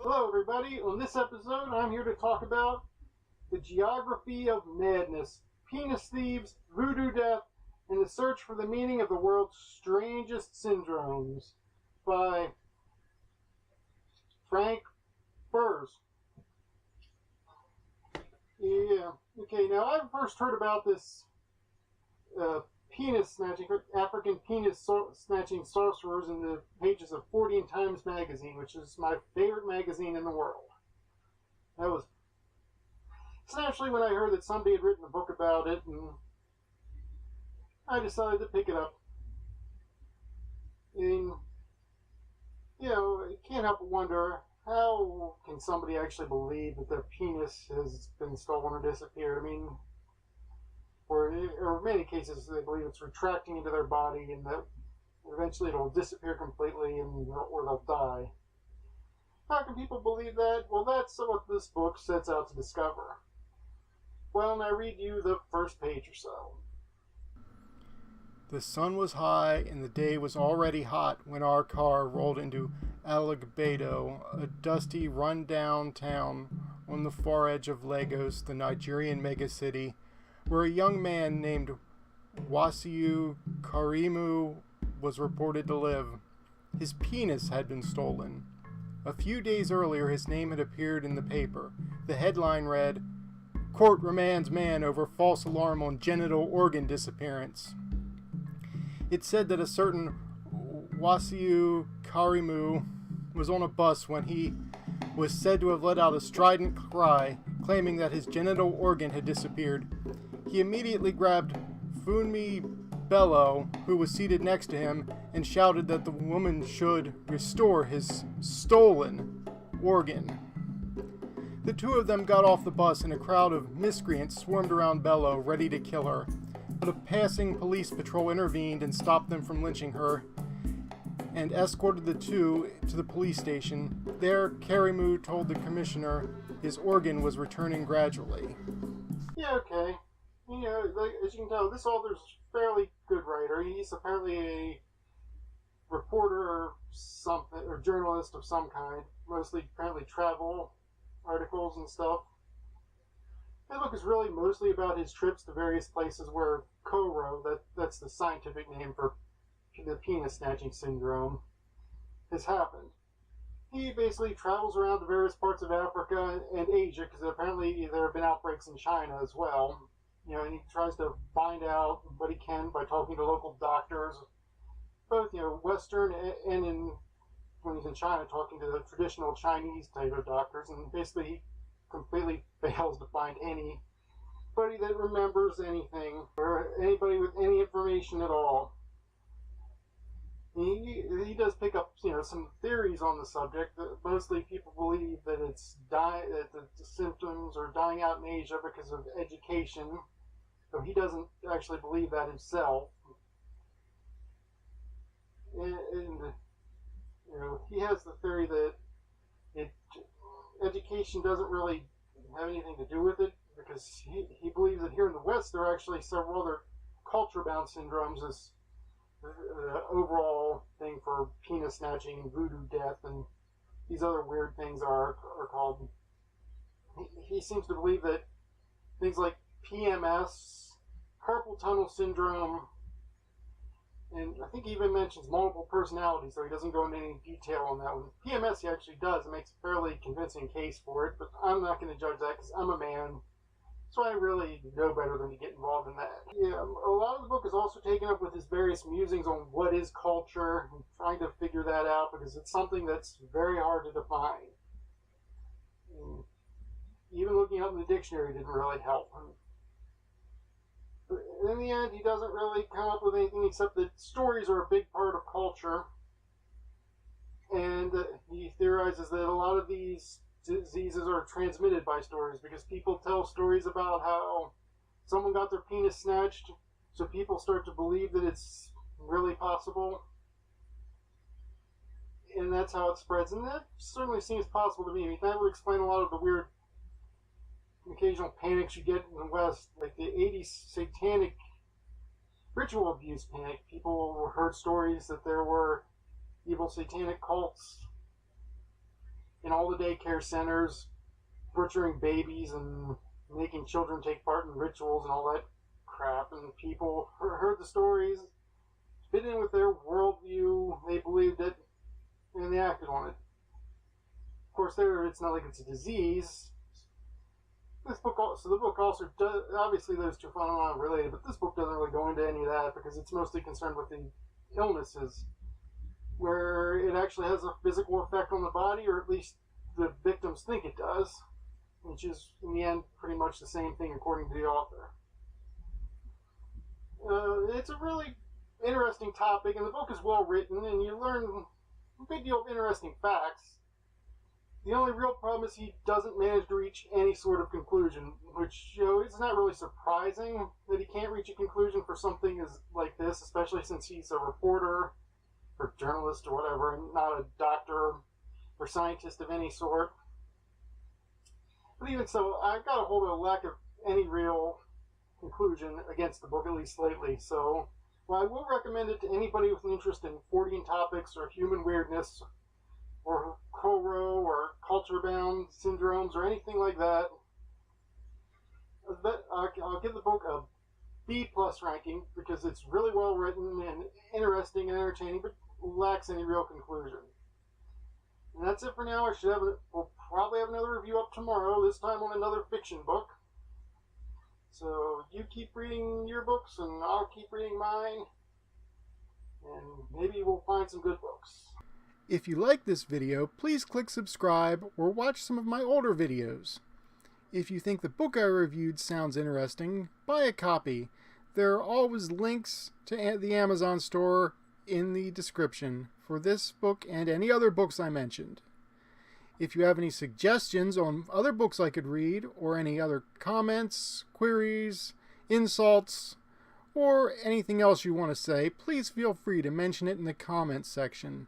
Hello everybody, on this episode I'm here to talk about the geography of madness, penis thieves, voodoo death, and the search for the meaning of the world's strangest syndromes by Frank Bures. Yeah, okay, now I first heard about this penis snatching, African penis snatching sorcerers in the pages of 14 Times magazine, which is my favorite magazine in the world. That was essentially when I heard that somebody had written a book about it, and I decided to pick it up. And, you can't help but wonder, how can somebody actually believe that their penis has been stolen or disappeared? I mean, or in many cases they believe it's retracting into their body and that eventually it'll disappear completely or they'll die. How can people believe that? Well, that's what this book sets out to discover. Why don't I read you the first page or so? The sun was high and the day was already hot when our car rolled into Alagbedo, a dusty, run-down town on the far edge of Lagos, the Nigerian megacity, where a young man named Wasiu Karimu was reported to live. His penis had been stolen. A few days earlier, his name had appeared in the paper. The headline read, "Court remands man over false alarm on genital organ disappearance." It said that a certain Wasiu Karimu was on a bus when he was said to have let out a strident cry, claiming that his genital organ had disappeared. He immediately grabbed Funmi Bello, who was seated next to him, and shouted that the woman should restore his stolen organ. The two of them got off the bus and a crowd of miscreants swarmed around Bello, ready to kill her. But a passing police patrol intervened and stopped them from lynching her and escorted the two to the police station. There, Karimu told the commissioner his organ was returning gradually. Yeah, okay. As you can tell, this author's a fairly good writer. He's apparently a reporter or something, or journalist of some kind. Mostly, apparently, travel articles and stuff. The book is really mostly about his trips to various places where Koro, that's the scientific name for the penis snatching syndrome, has happened. He basically travels around to various parts of Africa and Asia, because apparently there have been outbreaks in China as well. And he tries to find out what he can by talking to local doctors, both, Western and when he's in China, talking to the traditional Chinese type of doctors, and basically he completely fails to find anybody that remembers anything, or anybody with any information at all. He does pick up, some theories on the subject. That mostly people believe that that the symptoms are dying out in Asia because of education. So he doesn't actually believe that himself. And he has the theory that education doesn't really have anything to do with it, because he believes that here in the West there are actually several other culture-bound syndromes as the overall thing for penis snatching, voodoo death, and these other weird things are called. He seems to believe that things like PMS, carpal tunnel syndrome, and I think he even mentions multiple personalities, though he doesn't go into any detail on that one. PMS he actually does, and makes a fairly convincing case for it, but I'm not going to judge that because I'm a man, so I really know better than to get involved in that. Yeah, a lot of the book is also taken up with his various musings on what is culture, and trying to figure that out, because it's something that's very hard to define. And even looking up in the dictionary didn't really help. But in the end, he doesn't really come up with anything except that stories are a big part of culture, and he theorizes that a lot of these diseases are transmitted by stories, because people tell stories about how someone got their penis snatched, so people start to believe that it's really possible, and that's how it spreads. And that certainly seems possible to me. I mean, that would explain a lot of the weird occasional panics you get in the West, like the 80s satanic ritual abuse panic. People heard stories that there were evil satanic cults in all the daycare centers, butchering babies and making children take part in rituals and all that crap. And people heard the stories, fit in with their worldview, they believed it, and they acted on it. Of course, it's not like it's a disease. This book, so the book also does, obviously those two phenomena are related, but this book doesn't really go into any of that because it's mostly concerned with the illnesses, where it actually has a physical effect on the body, or at least the victims think it does, which is in the end pretty much the same thing according to the author. It's a really interesting topic, and the book is well written, and you learn a big deal of interesting facts. The only real problem is he doesn't manage to reach any sort of conclusion, which, it's not really surprising that he can't reach a conclusion for something like this, especially since he's a reporter or journalist or whatever, and not a doctor or scientist of any sort. But even so, I've got to hold a lack of any real conclusion against the book, at least lately. So, while I will recommend it to anybody with an interest in Fortean topics or human weirdness, or Koro, or culture-bound syndromes, or anything like that, I'll give the book a B+ ranking because it's really well written and interesting and entertaining, but lacks any real conclusion. And that's it for now. We'll probably have another review up tomorrow, this time on another fiction book. So you keep reading your books, and I'll keep reading mine, and maybe we'll find some good books. If you like this video, please click subscribe or watch some of my older videos. If you think the book I reviewed sounds interesting, buy a copy. There are always links to the Amazon store in the description for this book and any other books I mentioned. If you have any suggestions on other books I could read, or any other comments, queries, insults, or anything else you want to say, please feel free to mention it in the comments section.